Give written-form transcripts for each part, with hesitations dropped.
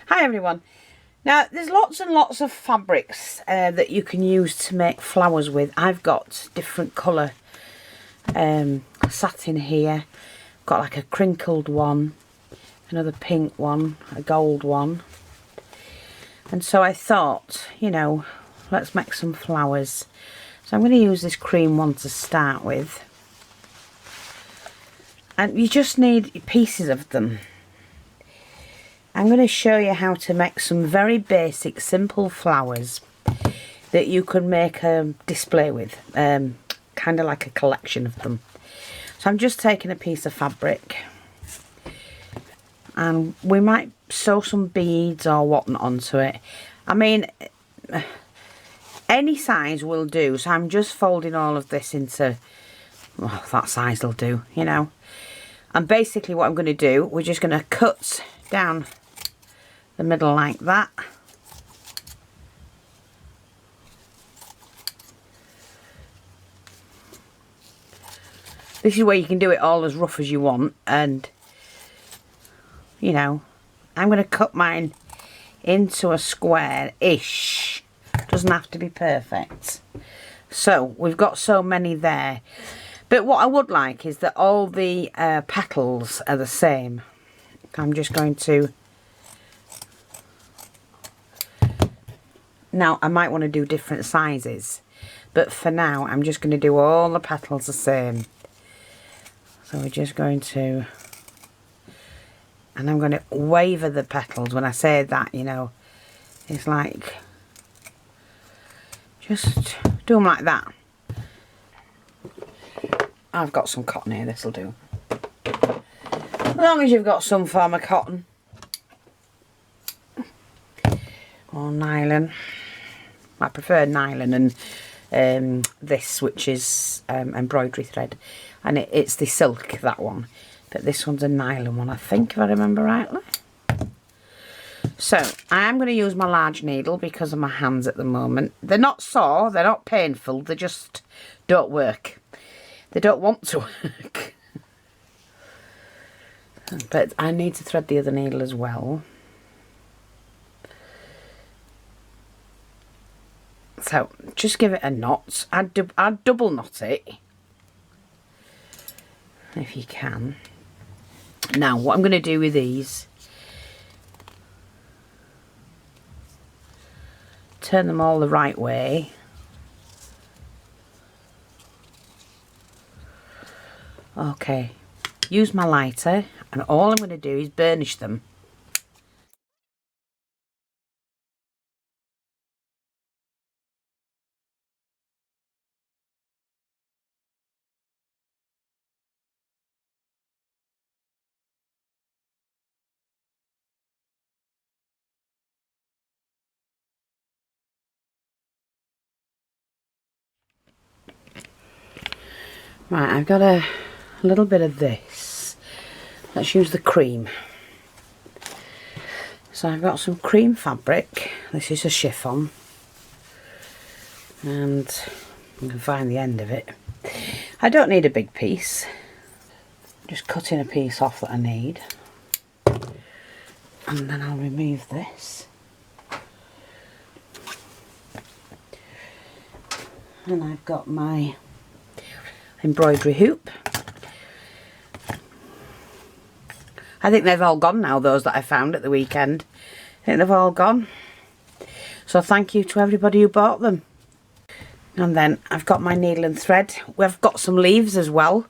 Hi everyone. Now there's lots and lots of fabrics that you can use to make flowers with. I've got different colour satin here. Got like a crinkled one, another pink one, a gold one. And so I thought, you know, let's make some flowers. So I'm going to use this cream one to start with. And you just need pieces of them. I'm going to show you how to make some very basic, simple flowers that you can make a display with, kind of like a collection of them. So I'm just taking a piece of fabric, and we might sew some beads or whatnot onto it. I mean, any size will do, so I'm just folding all of this into, well, that size will do, you know. And basically what I'm going to do, we're just going to cut down the middle like that. This is where you can do it all as rough as you want, and you know, I'm going to cut mine into a square-ish. Doesn't have to be perfect. So we've got so many there, but what I would like is that all the petals are the same. I'm just going to, now I might want to do different sizes, but for now I'm just going to do all the petals the same. So we're just going to, and I'm going to waver the petals. When I say that, you know, it's like, just do them like that. I've got some cotton here, this will do. As long as you've got some form of cotton or nylon. I prefer nylon and this, which is embroidery thread, and it's the silk, that one, but this one's a nylon one, I think, if I remember rightly. So I am going to use my large needle because of my hands at the moment. They're not sore, they're not painful, they just don't work. They don't want to work. But I need to thread the other needle as well. So just give it a knot. I'd double knot it if you can. Now what I'm going to do with these, turn them all the right way. Okay, use my lighter, and all I'm going to do is burnish them. Right, I've got a little bit of this. Let's use the cream. So I've got some cream fabric. This is a chiffon, and you can find the end of it. I don't need a big piece. Just cutting a piece off that I need, and then I'll remove this. And I've got my embroidery hoop. I think they've all gone now, those that I found at the weekend. I think they've all gone. So thank you to everybody who bought them. And then I've got my needle and thread. We've got some leaves as well,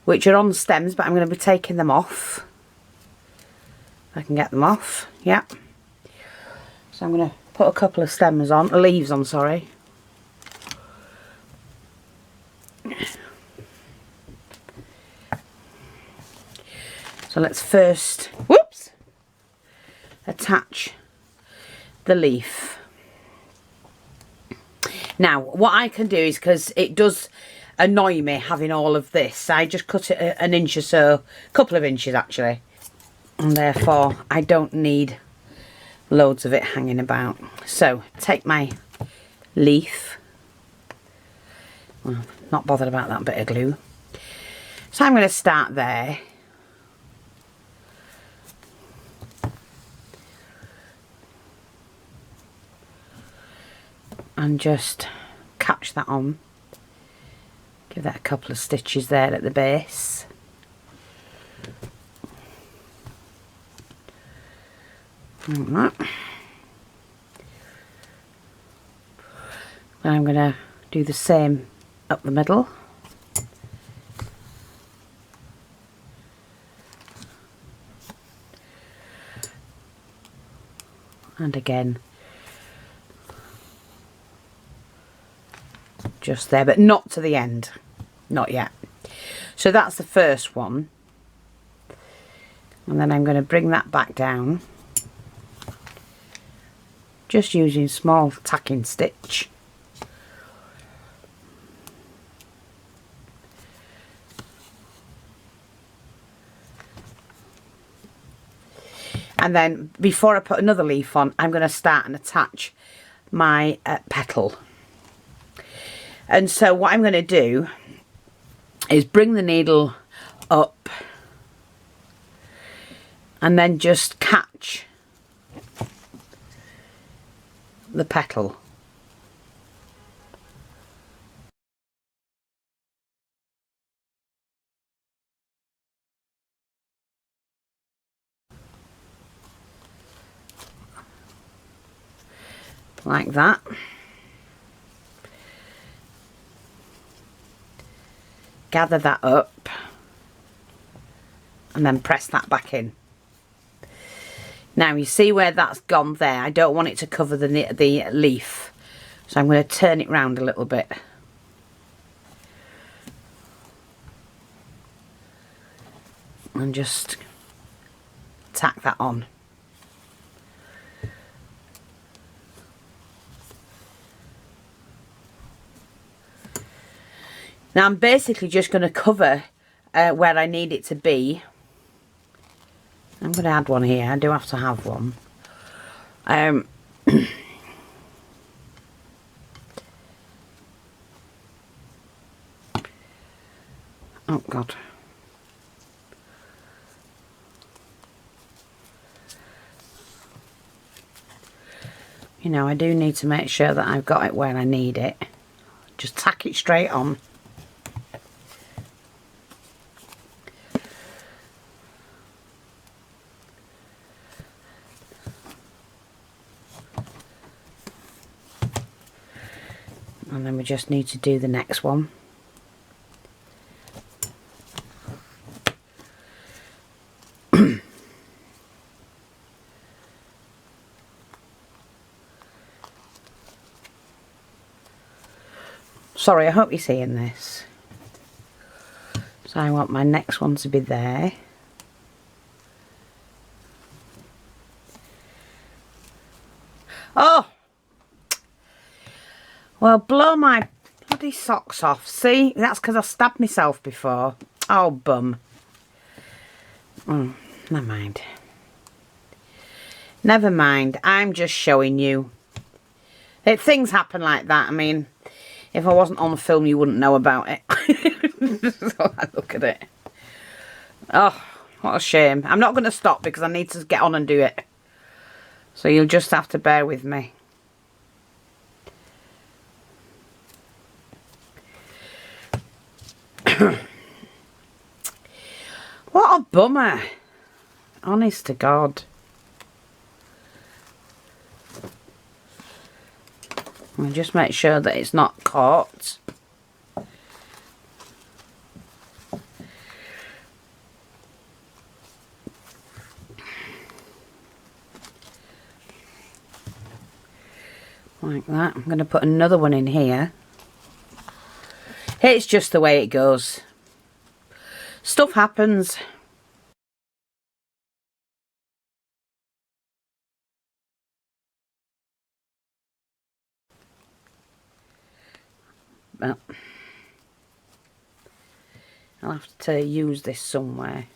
which are on stems, but I'm going to be taking them off. I can get them off, yeah. So I'm going to put a couple of stems on, leaves on, sorry. So let's first, whoops, attach the leaf. Now what I can do is, because it does annoy me having all of this, I just cut it an inch or so, a couple of inches actually, and therefore I don't need loads of it hanging about. So take my leaf, well, not bothered about that bit of glue, so I'm going to start there. and just catch that on. Give that a couple of stitches there at the base. Like that. Then I'm going to do the same up the middle. And again, just there, but not to the end, not yet. So that's the first one, and then I'm going to bring that back down, just using small tacking stitch. And then before I put another leaf on, I'm going to start and attach my petal. And so what I'm going to do is bring the needle up and then just catch the petal. Like that. Gather that up and then press that back in. Now you see where that's gone there. I don't want it to cover the leaf, so I'm going to turn it round a little bit. And just tack that on. Now I'm basically just going to cover where I need it to be. I'm going to add one here. I do have to have one. Oh God. You know, I do need to make sure that I've got it where I need it. Just tack it straight on. And then we just need to do the next one. Sorry, I hope you're seeing this. So I want my next one to be there. Oh! Well, blow my bloody socks off. See? That's because I stabbed myself before. Oh, bum. Never mind. Never mind. I'm just showing you. Things happen like that. I mean, if I wasn't on the film, you wouldn't know about it. So I look at it. Oh, what a shame. I'm not going to stop because I need to get on and do it. So you'll just have to bear with me. What a bummer. Honest to God. I'll just make sure that it's not caught. Like that. I'm going to put another one in here. It's just the way it goes. Stuff happens. Well, I'll have to use this somewhere.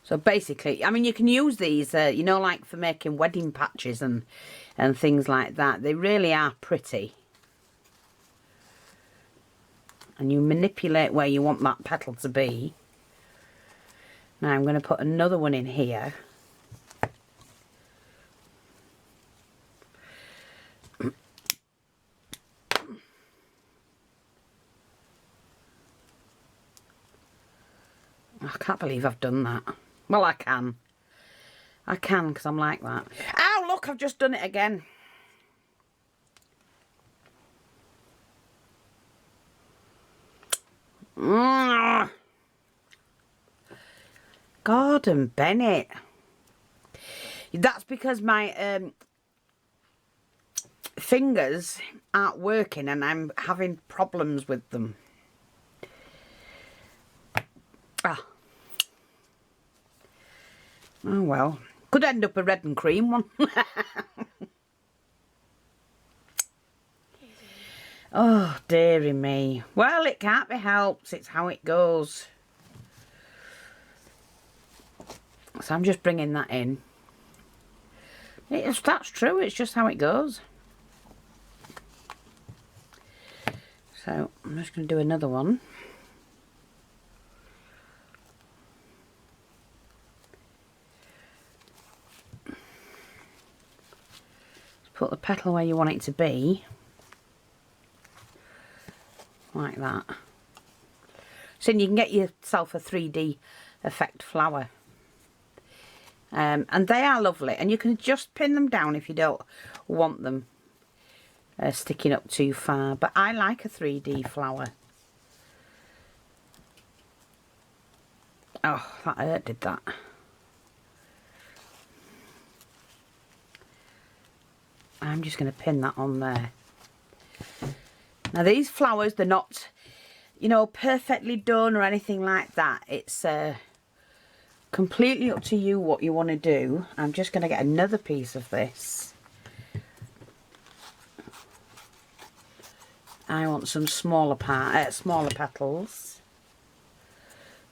So basically, I mean, you can use these, you know, like for making wedding patches and things like that. They really are pretty. And you manipulate where you want that petal to be. Now I'm going to put another one in here. I can't believe I've done that. Well, I can. I can, because I'm like that. Ow, look, I've just done it again. Gordon Bennett. That's because my fingers aren't working and I'm having problems with them. Ah. Oh well. Could end up a red and cream one. Oh, dearie me. Well, it can't be helped. It's how it goes. So I'm just bringing that in. That's true. It's just how it goes. So I'm just going to do another one. Put the petal where you want it to be. Like that. So you can get yourself a 3D effect flower. And they are lovely. And you can just pin them down if you don't want them sticking up too far. But I like a 3D flower. Oh, that hurt, did that. I'm just going to pin that on there. Now these flowers, they're not, you know, perfectly done or anything like that. It's completely up to you what you want to do. I'm just going to get another piece of this. I want some smaller petals.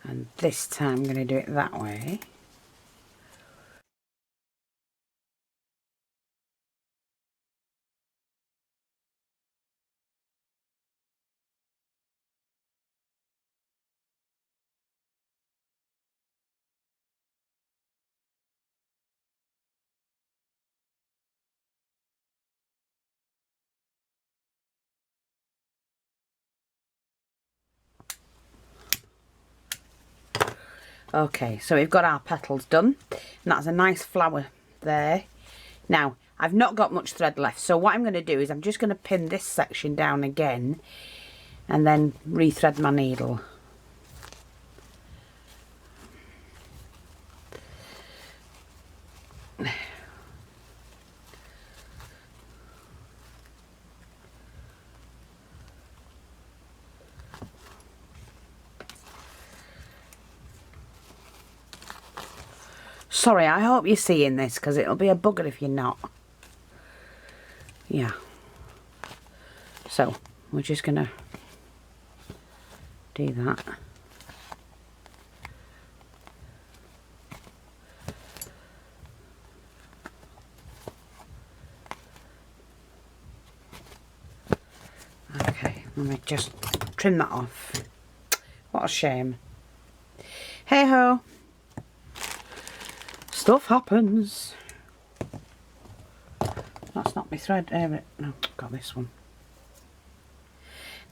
And this time I'm going to do it that way. Okay, so we've got our petals done, and that's a nice flower there. Now, I've not got much thread left, so what I'm going to do is I'm just going to pin this section down again, and then rethread my needle. Sorry, I hope you're seeing this, because it'll be a bugger if you're not. Yeah. So, we're just going to do that. Okay, let me just trim that off. What a shame. Hey ho. Stuff happens. That's not my thread. No, got this one.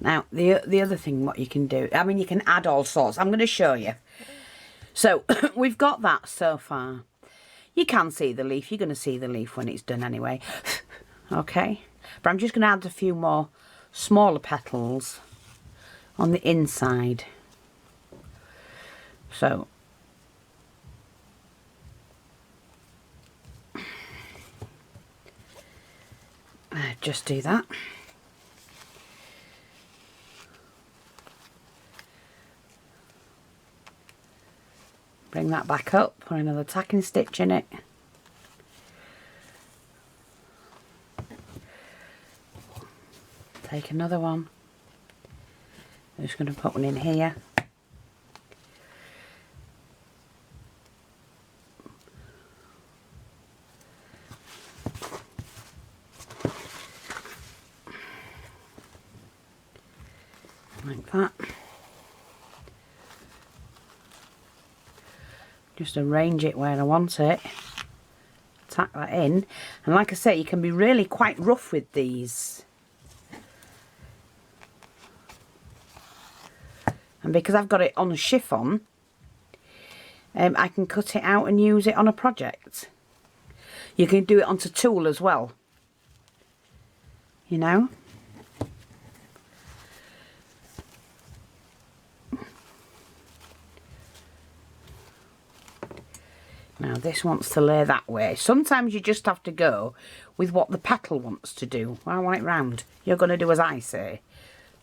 Now, the other thing what you can do, I mean, you can add all sorts. I'm going to show you. So, we've got that so far. You can see the leaf. You're going to see the leaf when it's done anyway. Okay. But I'm just going to add a few more smaller petals on the inside. So, just do that. Bring that back up, put another tacking stitch in it. Take another one. I'm just going to put one in here. Like that. Just arrange it where I want it. Tack that in. And like I say, you can be really quite rough with these. And because I've got it on a chiffon, I can cut it out and use it on a project. You can do it onto tulle as well. You know? Now this wants to lay that way. Sometimes you just have to go with what the petal wants to do. I want it round. You're going to do as I say.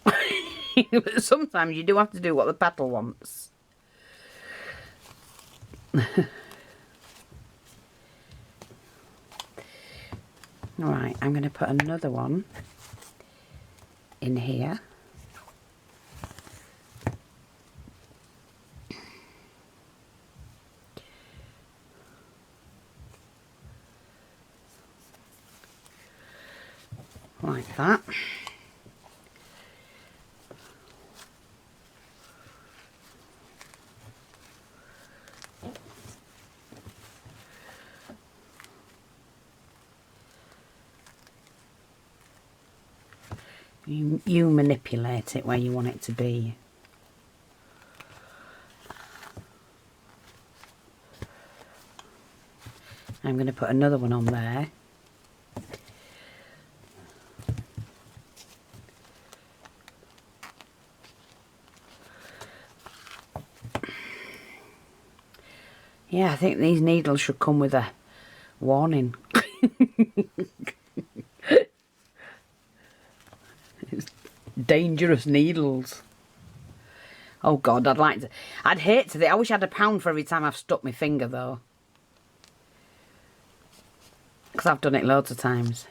But sometimes you do have to do what the petal wants. Right, I'm going to put another one in here. Like that. You manipulate it where you want it to be. I'm going to put another one on there. Yeah, I think these needles should come with a warning. It's dangerous needles. Oh God, I'd hate to. I wish I had £1 for every time I've stuck my finger though. Because I've done it loads of times.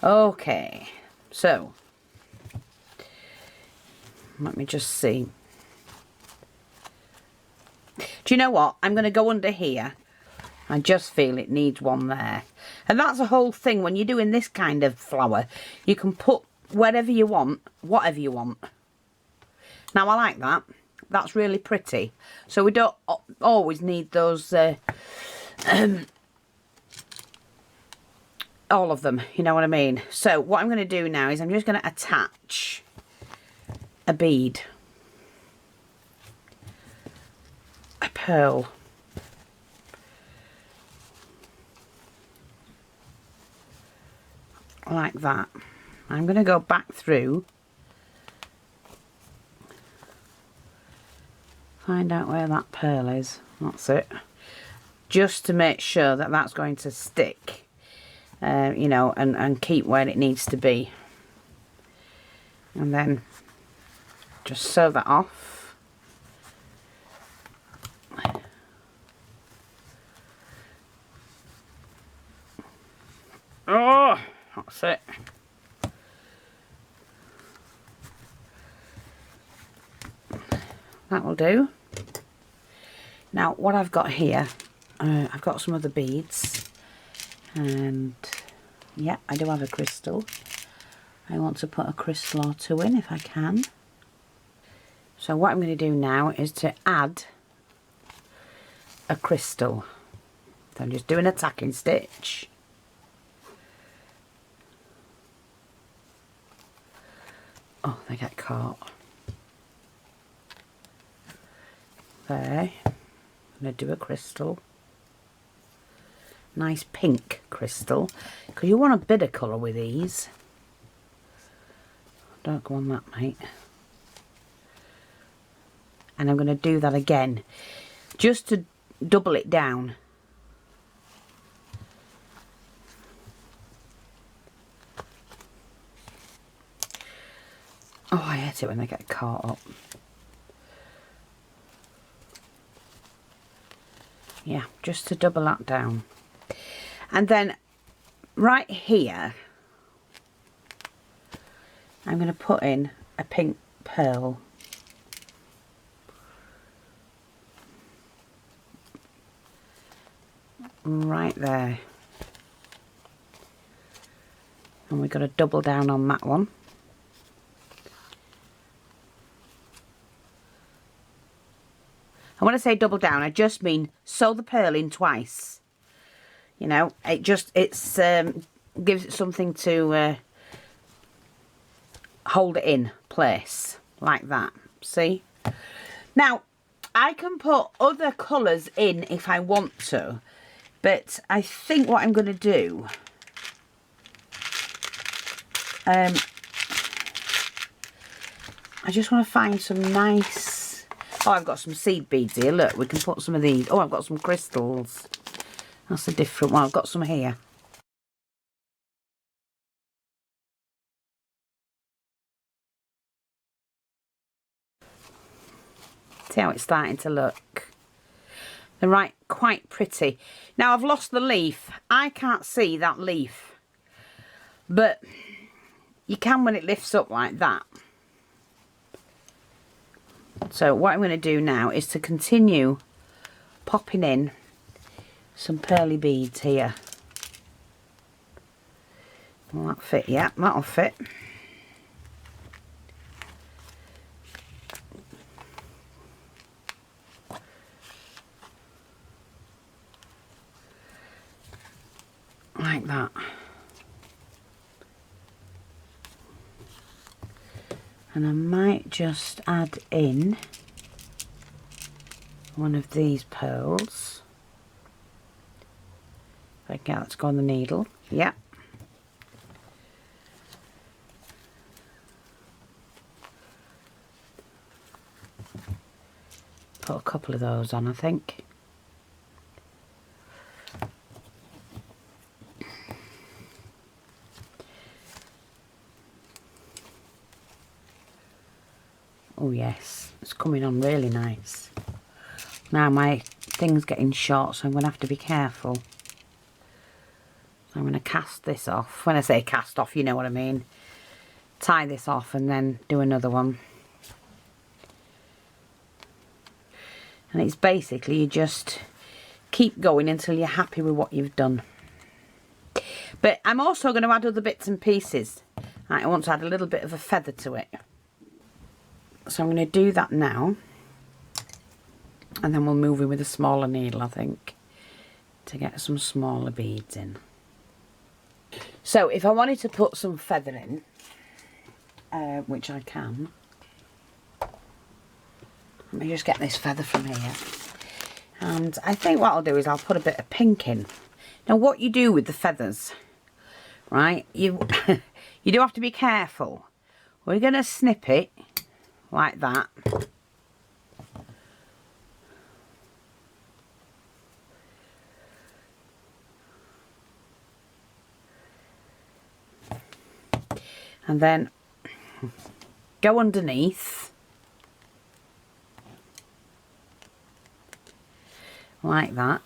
Okay, so let me just see. Do you know what? I'm going to go under here. I just feel it needs one there. And that's the whole thing. When you're doing this kind of flower, you can put wherever you want, whatever you want. Now, I like that. That's really pretty. So we don't always need those, all of them, you know what I mean? So what I'm going to do now is I'm just going to attach a bead. A pearl. Like that. I'm going to go back through, find out where that pearl is. That's it. Just to make sure that that's going to stick, you know, and keep where it needs to be. And then just sew that off. Oh, that's it. That will do. Now what I've got here, I've got some other beads, and yeah, I do have a crystal. I want to put a crystal or two in if I can. So what I'm going to do now is to add a crystal. So I'm just doing a tacking stitch. Oh, they get caught. There. I'm going to do a crystal. Nice pink crystal. Because you want a bit of colour with these. Don't go on that, mate. And I'm going to do that again. Just to double it down. Oh, I hate it when they get caught up. Yeah, just to double that down. And then right here, I'm going to put in a pink pearl. Right there. And we've got to double down on that one. And when I say double down, I just mean sew the purl in twice. You know, gives it something to hold it in place like that. See? Now, I can put other colours in if I want to, but I think what I'm going to do, I just want to find some nice, oh, I've got some seed beads here, look, we can put some of these. Oh, I've got some crystals. That's a different one. I've got some here. See how it's starting to look? They're right, quite pretty. Now I've lost the leaf. I can't see that leaf. But you can when it lifts up like that. So what I'm going to do now is to continue popping in some pearly beads here. Will that fit? Yeah, that'll fit. Like that. And I might just add in one of these pearls. If I can get that to go on the needle. Yeah. Put a couple of those on, I think. Oh yes, it's coming on really nice. Now my thing's getting short, so I'm going to have to be careful. So I'm going to cast this off. When I say cast off, you know what I mean. Tie this off and then do another one. And it's basically you just keep going until you're happy with what you've done. But I'm also going to add other bits and pieces. I want to add a little bit of a feather to it. So I'm going to do that now. And then we'll move in with a smaller needle, I think, to get some smaller beads in. So if I wanted to put some feather in, which I can, let me just get this feather from here. And I think what I'll do is I'll put a bit of pink in. Now what you do with the feathers, right, you do have to be careful. We're going to snip it like that. And then go underneath like that.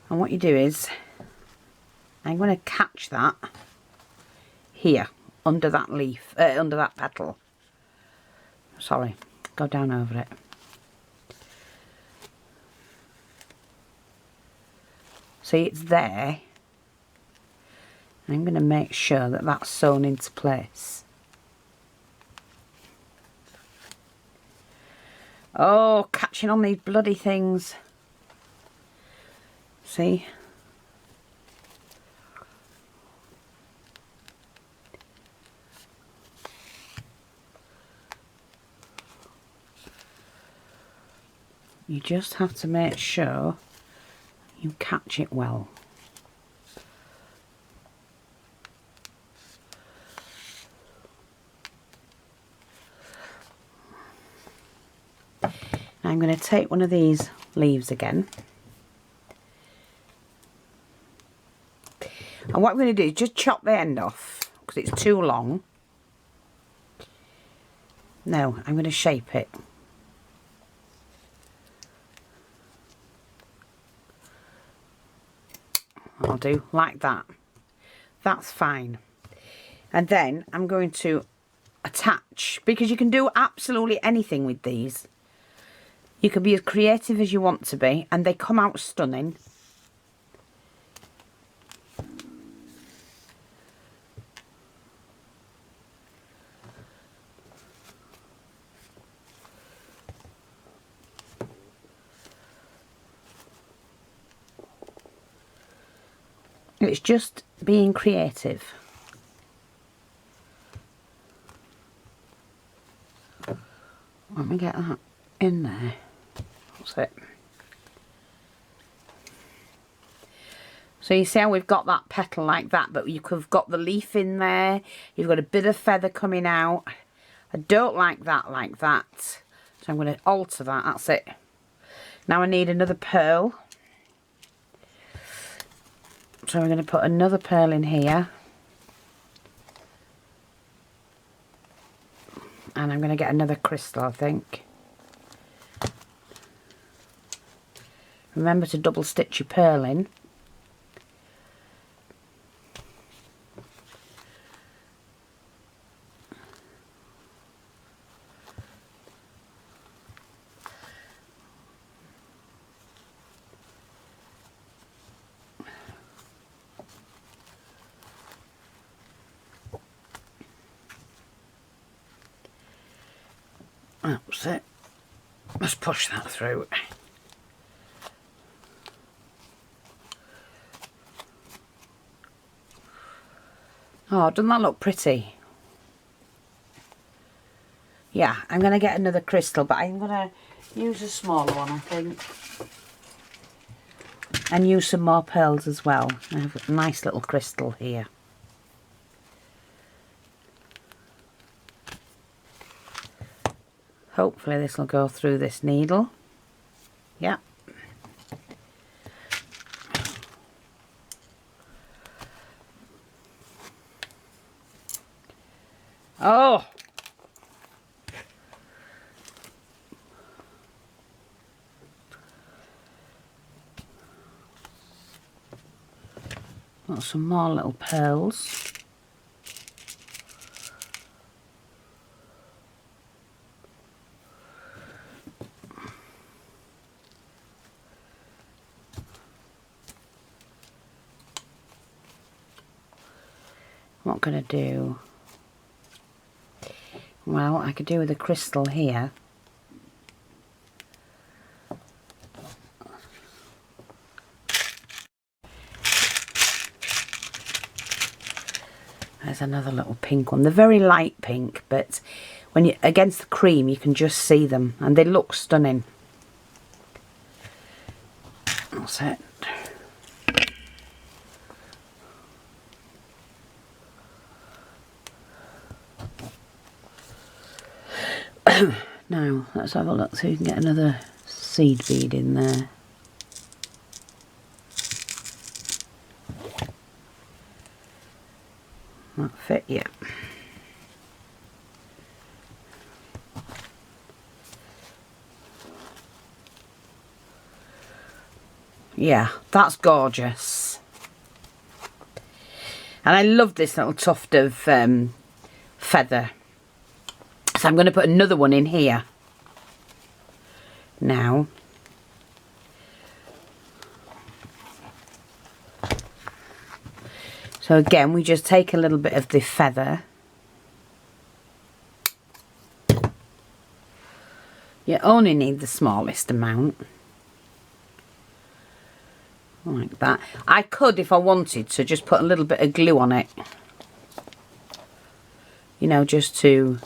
And what you do is I'm going to catch that here under that leaf, under that petal. Sorry, go down over it. See, it's there. I'm going to make sure that that's sewn into place. Oh, catching on these bloody things. See? You just have to make sure you catch it well. Now I'm going to take one of these leaves again. And what I'm going to do is just chop the end off because it's too long. No, I'm going to shape it. I'll do like that. That's fine. And then I'm going to attach, because you can do absolutely anything with these. You can be as creative as you want to be, and they come out stunning. It's just being creative. Let me get that in there. That's it. So you see how we've got that petal like that, but you could have got the leaf in there. You've got a bit of feather coming out. I don't like that like that. So I'm going to alter that. That's it. Now I need another pearl. So we're going to put another pearl in here. And I'm going to get another crystal, I think. Remember to double stitch your pearl in. That's it. Let's push that through. Oh, doesn't that look pretty? Yeah, I'm going to get another crystal, but I'm going to use a smaller one, I think. And use some more pearls as well. I have a nice little crystal here. Hopefully this will go through this needle. Yeah. Oh! Got some more little pearls. What I'm going to do, well, I could do with a crystal here. There's another little pink one. They're very light pink, but when you against the cream you can just see them and they look stunning. That's it. Now let's have a look so you can get another seed bead in there. That fit, yeah. Yeah, that's gorgeous. And I love this little tuft of feather. So I'm going to put another one in here now. So again, we just take a little bit of the feather. You only need the smallest amount. Like that. I could, if I wanted to, just put a little bit of glue on it. You know, just to,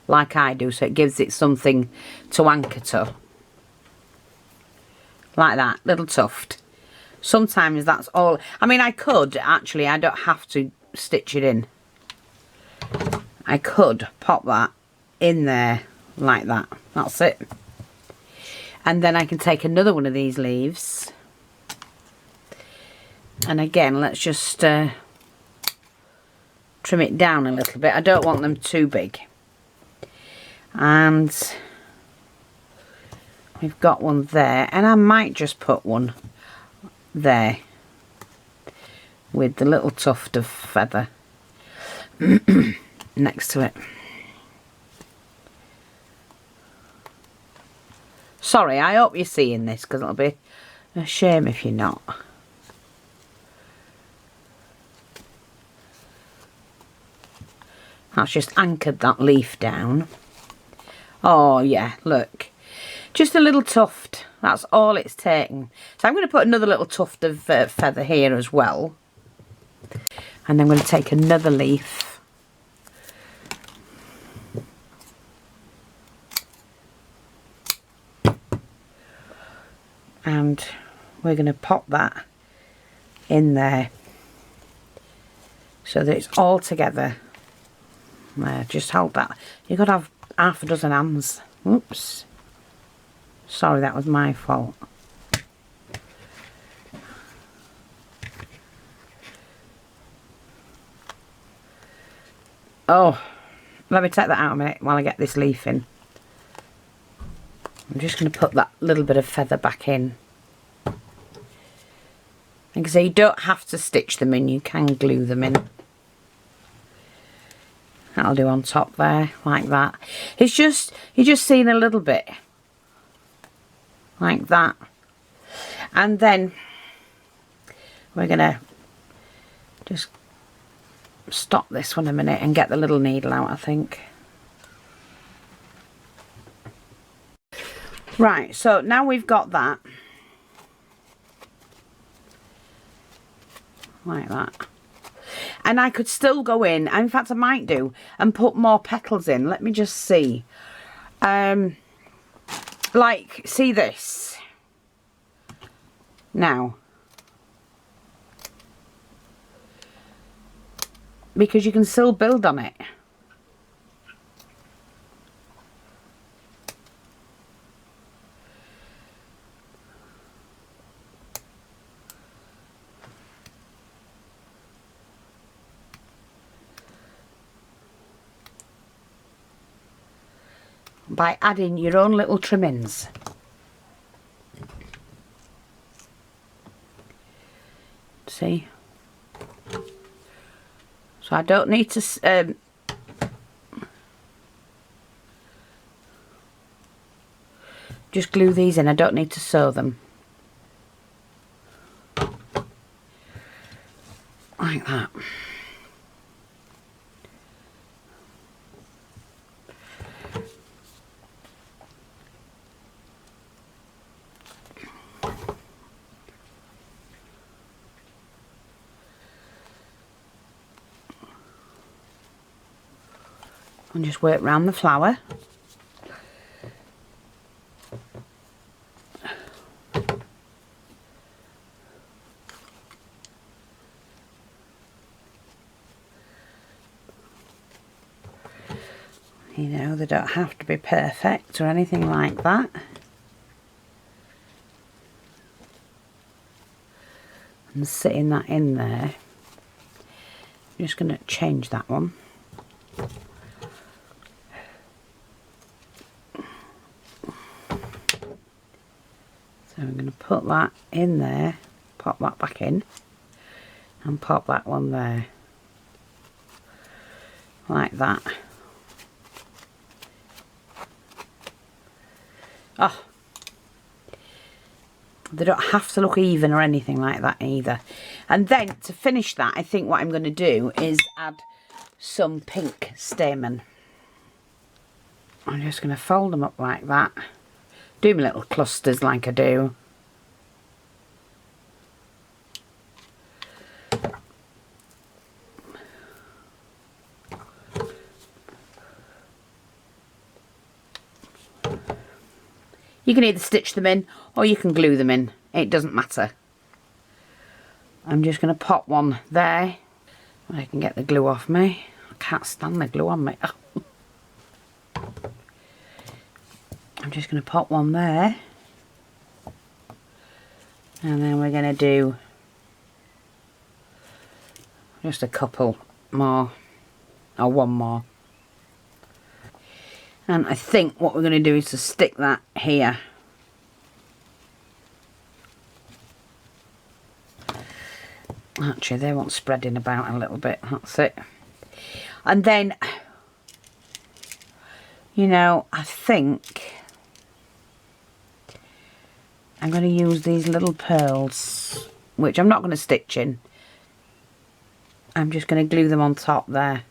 like I do, so it gives it something to anchor to. Like that, little tuft. Sometimes that's all. I mean, I could, actually, I don't have to stitch it in. I could pop that in there like that. That's it. And then I can take another one of these leaves. And again, let's just trim it down a little bit. I don't want them too big. And we've got one there. And I might just put one there with the little tuft of feather next to it. Sorry, I hope you're seeing this because it'll be a shame if you're not. That's just anchored that leaf down. Oh yeah, look. Just a little tuft, that's all it's taken. So I'm going to put another little tuft of feather here as well. And I'm going to take another leaf. And we're going to pop that in there so that it's all together. There, just hold that. You've got to have half a dozen hands. Oops. Sorry, that was my fault. Oh, let me take that out a minute while I get this leaf in. I'm just going to put that little bit of feather back in. Like I say, you don't have to stitch them in, you can glue them in. That'll do on top there, like that. It's just, you're just seeing a little bit. Like that. And then we're going to just stop this one a minute and get the little needle out, I think. Right, so now we've got that. Like that. And I could still go in, in fact I might do, and put more petals in. Let me just see. Like, see this? Now. Because you can still build on it. By adding your own little trimmings. See? So I don't need to just glue these in. I don't need to sew them. Like that. And just work round the flower. You know, they don't have to be perfect or anything like that. And sitting that in there. I'm just going to change that one. So I'm going to put that in there, pop that back in, and pop that one there. Like that. Oh, they don't have to look even or anything like that either. And then to finish that, I think what I'm going to do is add some pink stamen. I'm just going to fold them up like that. Do my little clusters like I do. You can either stitch them in or you can glue them in. It doesn't matter. I'm just going to pop one there. I can get the glue off me. I can't stand the glue on me. I'm just going to pop one there. And then we're going to do just a couple more. Or one more. And I think what we're going to do is to stick that here. Actually, they want spreading about a little bit. That's it. And then, you know, I think I'm going to use these little pearls, which I'm not going to stitch in. I'm just going to glue them on top there.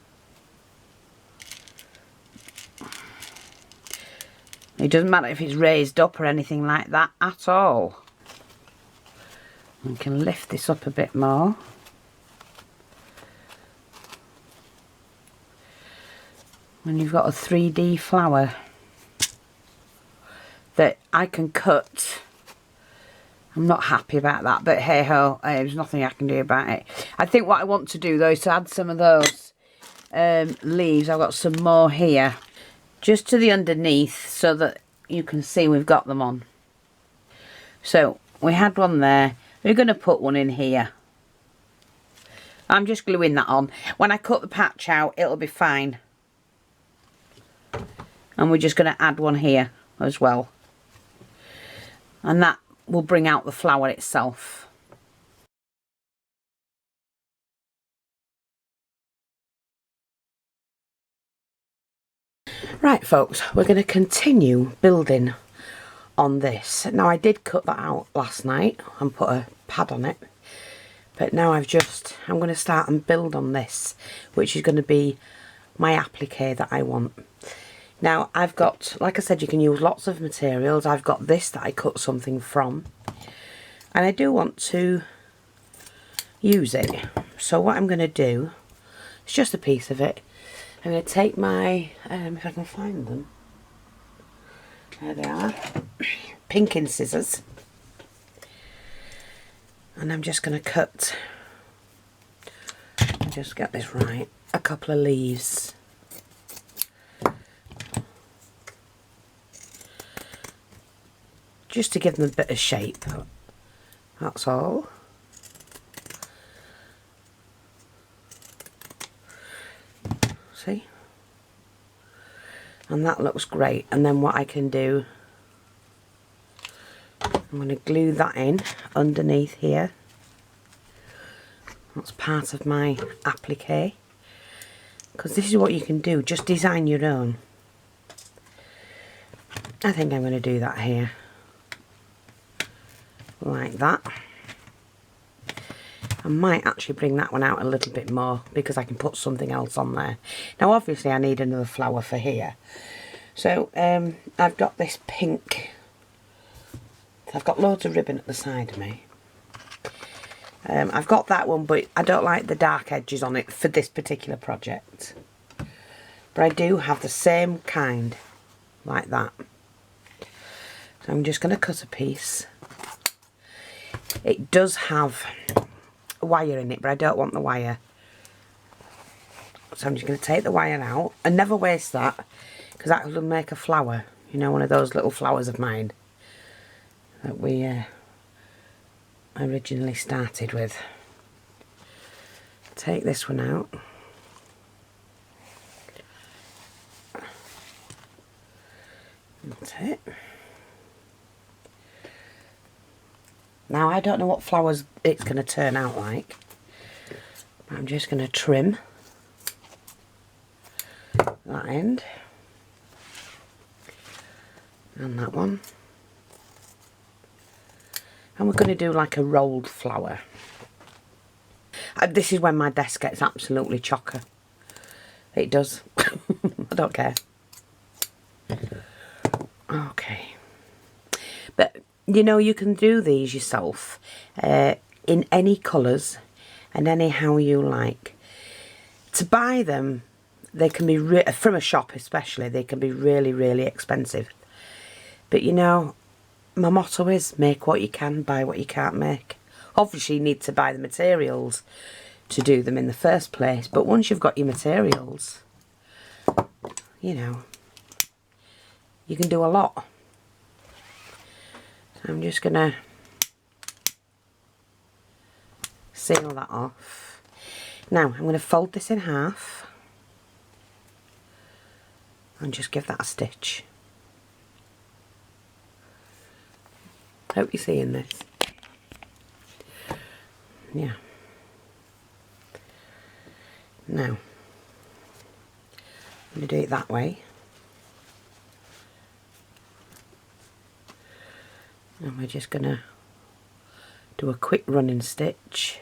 It doesn't matter if it's raised up or anything like that at all. We can lift this up a bit more. And you've got a 3D flower that I can cut. I'm not happy about that, but hey ho, there's nothing I can do about it. I think what I want to do though is to add some of those leaves. I've got some more here, just to the underneath, so that you can see we've got them on. So we had one there. We're going to put one in here. I'm just gluing that on. When I cut the patch out, it'll be fine. And we're just going to add one here as well. And that will bring out the flower itself. Right folks, we're going to continue building on this. Now I did cut that out last night and put a pad on it. But now I'm going to start and build on this, which is going to be my applique that I want. Now I've got, like I said, you can use lots of materials. I've got this that I cut something from, and I do want to use it. So what I'm going to do, it's just a piece of it. I'm going to take my, if I can find them, there they are, pinking scissors, and I'm just going to cut, just get this right, a couple of leaves. Just to give them a bit of shape, that's all. See? And that looks great. And then what I can do, I'm going to glue that in underneath here. That's part of my applique. Because this is what you can do, just design your own. I think I'm going to do that here. Like that. I might actually bring that one out a little bit more because I can put something else on there. Now obviously I need another flower for here. So I've got this pink. I've got loads of ribbon at the side of me. I've got that one, but I don't like the dark edges on it for this particular project. But I do have the same kind, like that. So I'm just going to cut a piece. It does have a wire in it, but I don't want the wire. So I'm just going to take the wire out and never waste that, because that will make a flower. You know, one of those little flowers of mine that we originally started with. Take this one out. That's it. Now I don't know what flowers it's going to turn out like. I'm just going to trim that end and that one. And we're going to do like a rolled flower. This is when my desk gets absolutely chocker. It does. I don't care. Okay. But you know, you can do these yourself in any colours and anyhow you like. To buy them, they can be, from a shop especially, they can be really, really expensive. But you know, my motto is make what you can, buy what you can't make. Obviously you need to buy the materials to do them in the first place, but once you've got your materials, you know, you can do a lot. So I'm just going to seal that off. Now I'm going to fold this in half and just give that a stitch. Hope you're seeing this. Yeah. Now, I'm going to do it that way. And we're just going to do a quick running stitch.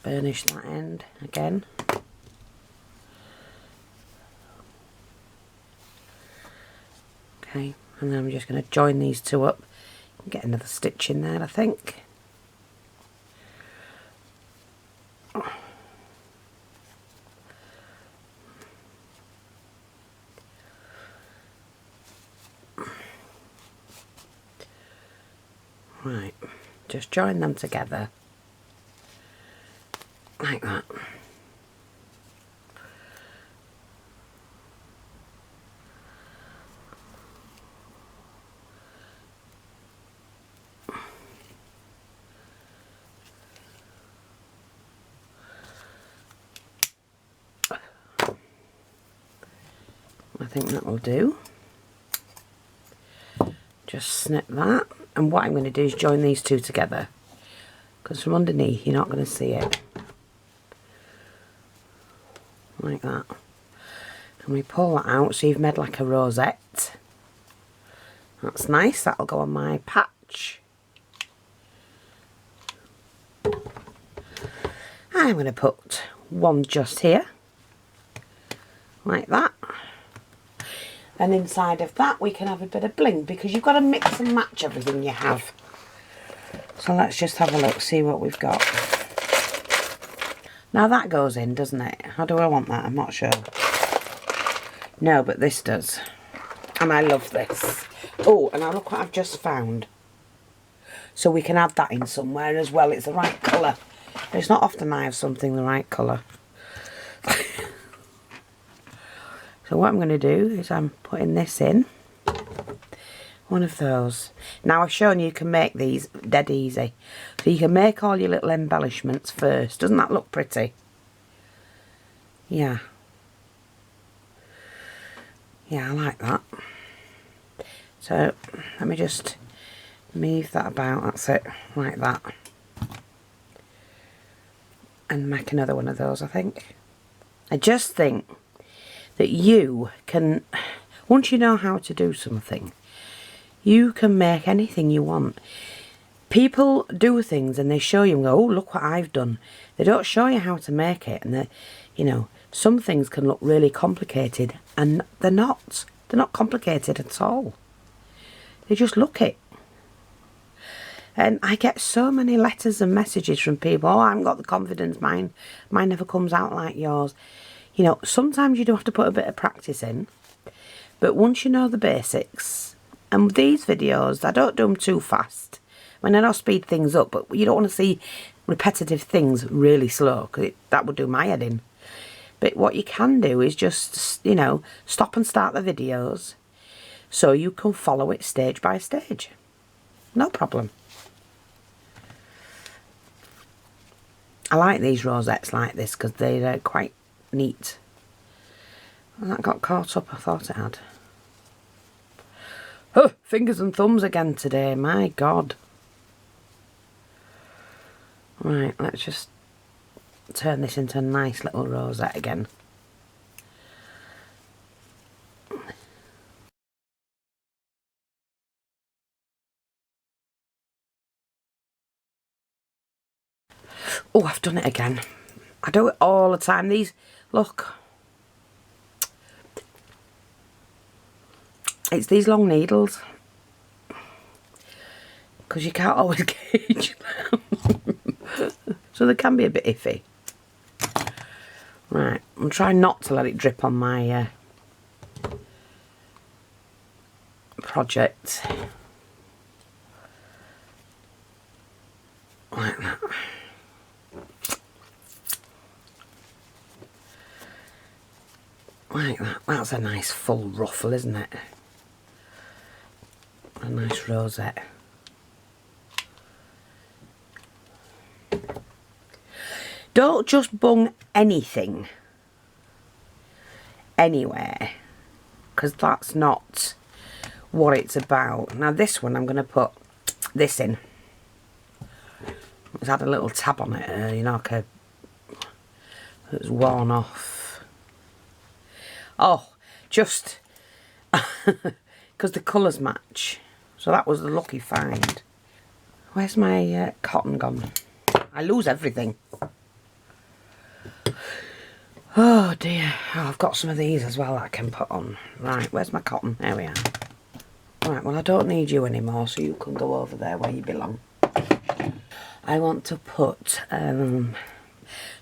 burnish that end again. Okay, and then I'm just going to join these two up and get another stitch in there, I think. Right, just join them together like that. I think that will do. Just snip that, and what I'm going to do is join these two together, because from underneath you're not going to see it. Like that. And we pull that out so you've made like a rosette. That's nice, that'll go on my patch. I'm going to put one just here, like that. And inside of that we can have a bit of bling, because you've got to mix and match everything you have. So let's just have a look, see what we've got. Now that goes in, doesn't it? How do I want that? I'm not sure. No, but this does. And I love this. Oh, and now look what I've just found. So we can add that in somewhere as well. It's the right colour. It's not often I have something the right colour. So what I'm going to do is I'm putting this in. One of those. Now I've shown you can make these dead easy. So you can make all your little embellishments first. Doesn't that look pretty? Yeah. Yeah, I like that. So let me just move that about. That's it. Like that. And make another one of those, I think. I just think that you can, once you know how to do something, you can make anything you want. People do things and they show you and go, oh, look what I've done. They don't show you how to make it. And, you know, some things can look really complicated, and they're not. They're not complicated at all. They just look it. And I get so many letters and messages from people, oh, I haven't got the confidence, mine never comes out like yours. You know, sometimes you do have to put a bit of practice in, but once you know the basics, and with these videos, I don't do them too fast. I mean, I don't speed things up, but you don't want to see repetitive things really slow, because that would do my head in. But what you can do is just, you know, stop and start the videos so you can follow it stage by stage. No problem. I like these rosettes like this because they're quite neat. And that got caught up, I thought it had. Oh, fingers and thumbs again today, my God. Right, let's just turn this into a nice little rosette again. Oh, I've done it again. I do it all the time. These, look. It's these long needles. Because you can't always gauge them. So they can be a bit iffy. Right, I'm trying not to let it drip on my project. Like that. Like that. That's a nice full ruffle, isn't it? A nice rosette. Don't just bung anything anywhere, because that's not what it's about. Now this one I'm going to put this in. It's had a little tab on it, you know, like it's worn off. Oh, just because the colours match. So that was the lucky find. Where's my cotton gone? I lose everything. Oh dear. Oh, I've got some of these as well that I can put on. Right, where's my cotton? There we are. Right, well I don't need you anymore, so you can go over there where you belong. I want to put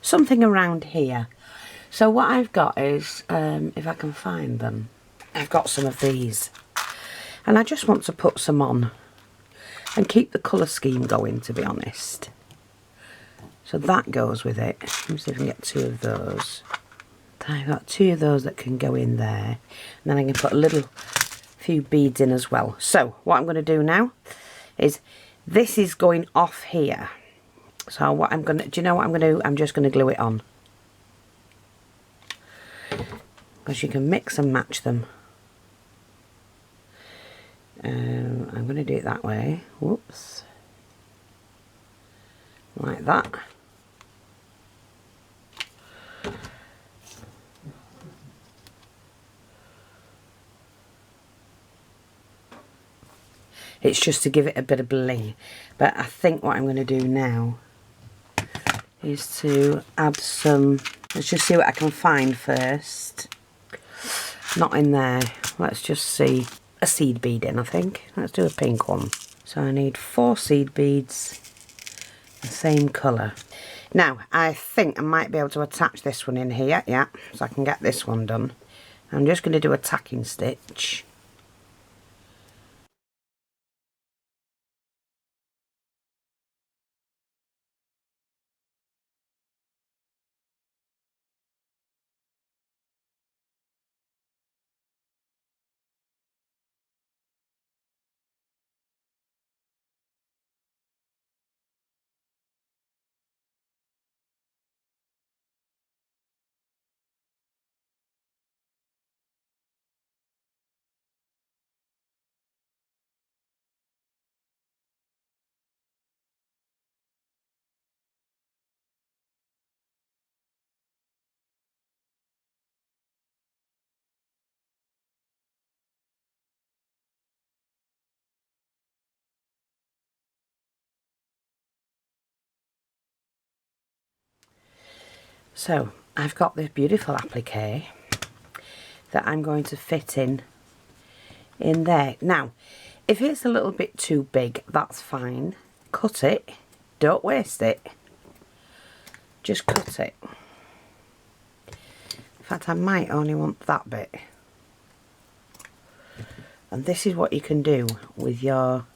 something around here. So what I've got is, if I can find them, I've got some of these. And I just want to put some on and keep the colour scheme going, to be honest. So that goes with it. Let me see if I can get 2 of those. I've got 2 of those that can go in there. And then I can put a little few beads in as well. So what I'm going to do now is, this is going off here. So what I'm going to, do you know what I'm going to do? I'm just going to glue it on. Because you can mix and match them. I'm going to do it that way. Whoops. Like that. It's just to give it a bit of bling. But I think what I'm going to do now is to add some, let's just see what I can find first. Not in there. Let's just see. A seed bead in, I think. Let's do a pink one. So I need 4 seed beads, the same colour. Now, I think I might be able to attach this one in here, yeah, so I can get this one done. I'm just going to do a tacking stitch. So, I've got this beautiful applique that I'm going to fit in there. Now, if it's a little bit too big, that's fine. Cut it. Don't waste it. Just cut it. In fact, I might only want that bit. And this is what you can do with your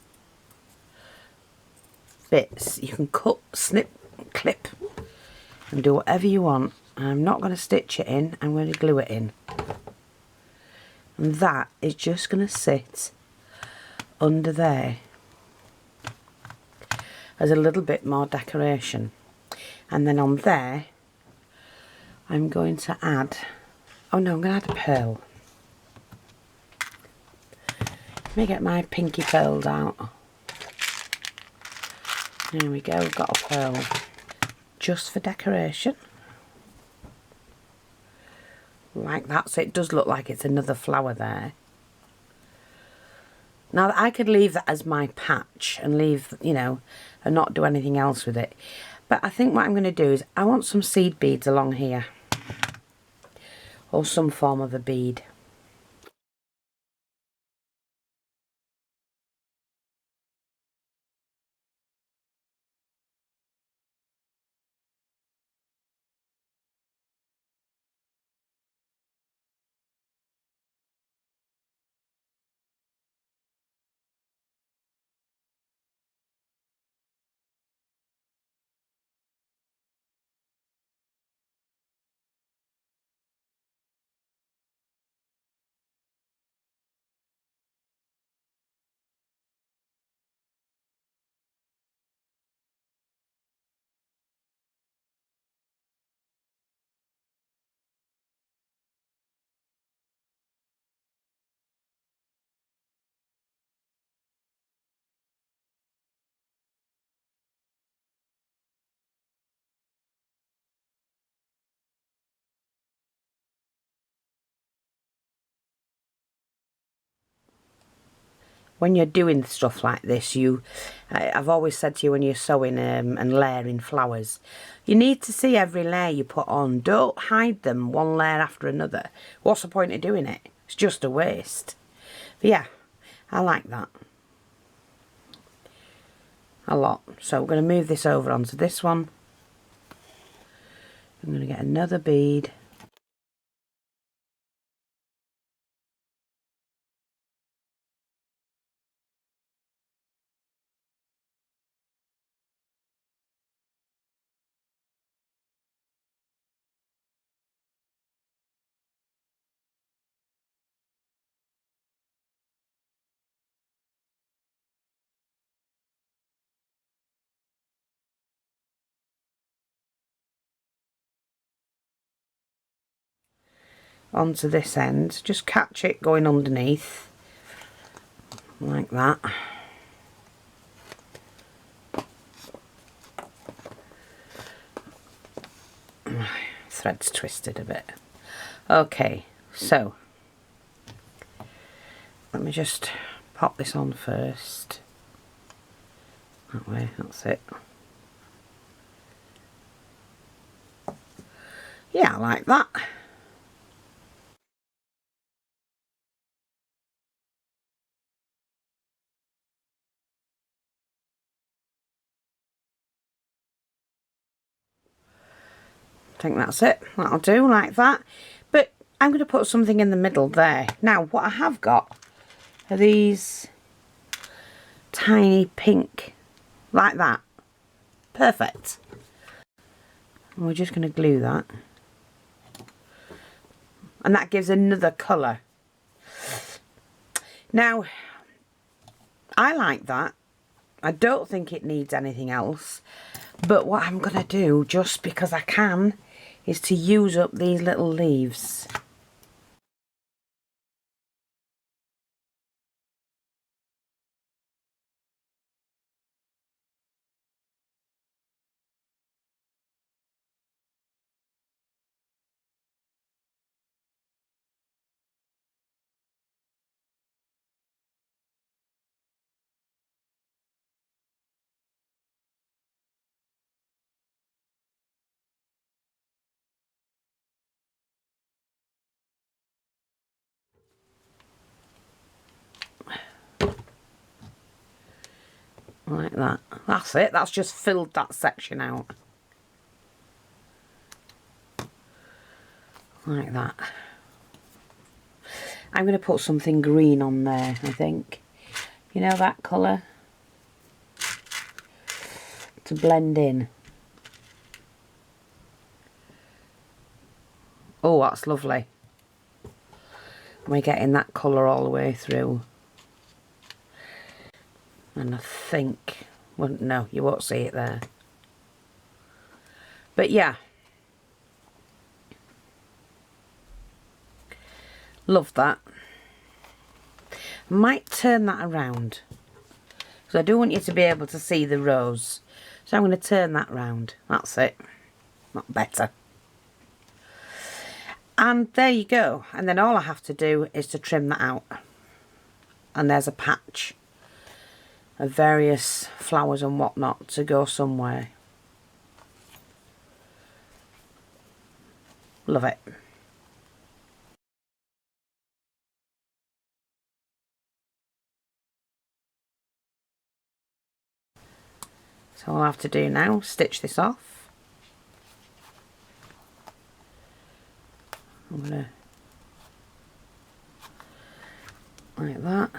bits. You can cut, snip, clip, and do whatever you want. I'm not going to stitch it in, I'm going to glue it in. And that is just going to sit under there as a little bit more decoration. And then on there, I'm going to add, oh no, I'm going to add a pearl. Let me get my pinky pearls out. There we go, we've got a pearl. Just for decoration. Like that, so it does look like it's another flower there. Now, I could leave that as my patch and leave, you know, and not do anything else with it. But I think what I'm going to do is, I want some seed beads along here. Or some form of a bead. when you're doing stuff like this, I've always said to you when you're sewing and layering flowers, you need to see every layer you put on. Don't hide them one layer after another. What's the point of doing it? It's just a waste. But yeah, I like that a lot. So we're going to move this over onto this one. I'm going to get another bead. Onto this end, just catch it going underneath like that. Thread's twisted a bit. Okay, so let me just pop this on first. That way, that's it. Yeah, I like that. I think that's it. That'll do like that. But I'm going to put something in the middle there. Now, what I have got are these tiny pink, like that. Perfect. And we're just going to glue that. And that gives another colour. Now, I like that. I don't think it needs anything else. But what I'm going to do, just because I can, is to use up these little leaves. Like that. That's it. That's just filled that section out. Like that. I'm going to put something green on there, I think. You know that colour? To blend in. Oh, that's lovely. We're getting that colour all the way through. And I think... well, no, you won't see it there. But yeah. Love that. I might turn that around. So I do want you to be able to see the rose. So I'm going to turn that round. That's it. Not better. And there you go. And then all I have to do is to trim that out. And there's a patch of various flowers and whatnot to go somewhere. Love it. So all I have to do now, stitch this off. I'm going to, like that.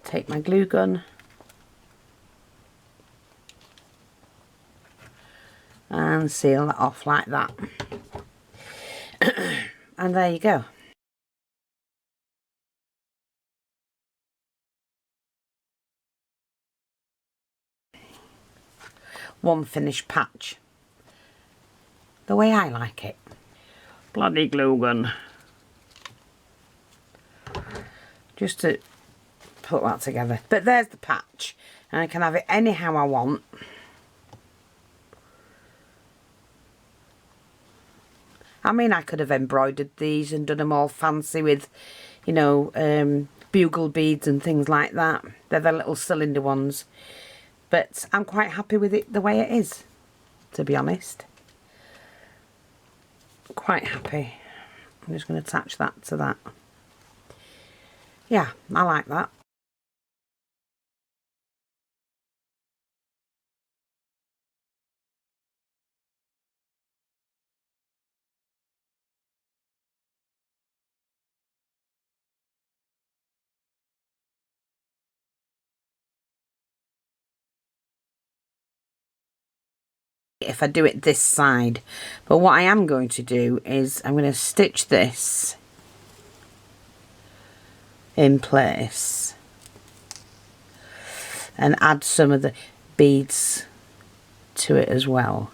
Take my glue gun. And seal that off like that. And there you go. One finished patch. The way I like it. Bloody glue gun. Just to put that together. But there's the patch. And I can have it anyhow I want. I mean, I could have embroidered these and done them all fancy with, you know, bugle beads and things like that. They're the little cylinder ones. But I'm quite happy with it the way it is, to be honest. Quite happy. I'm just going to attach that to that. Yeah, I like that. If I do it this side, but what I am going to do is I'm going to stitch this in place and add some of the beads to it as well.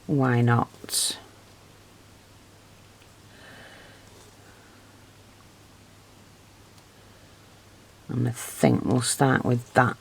Why not? And I think we'll start with that.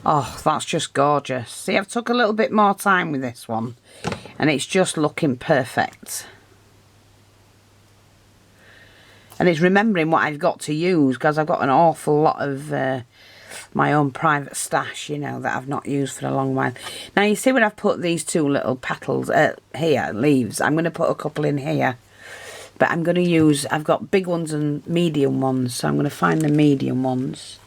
Oh, that's just gorgeous. See, I've took a little bit more time with this one and it's just looking perfect. And it's remembering what I've got to use, because I've got an awful lot of my own private stash, you know, that I've not used for a long while. Now, you see where I've put these two little petals here, leaves. I'm going to put a couple in here. But I'm going to use, I've got big ones and medium ones, so I'm going to find the medium ones.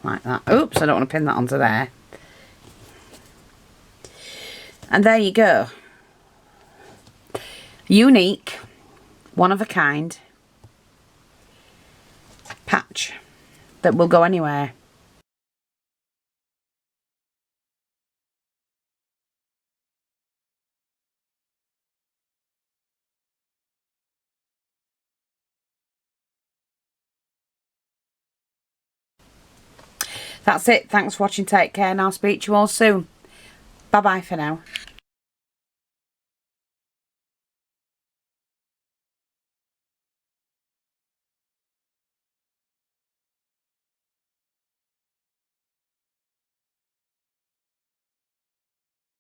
Like that. Oops, I don't want to pin that onto there. And there you go. Unique, one of a kind patch that will go anywhere. That's it. Thanks for watching. Take care, and I'll speak to you all soon. Bye bye for now.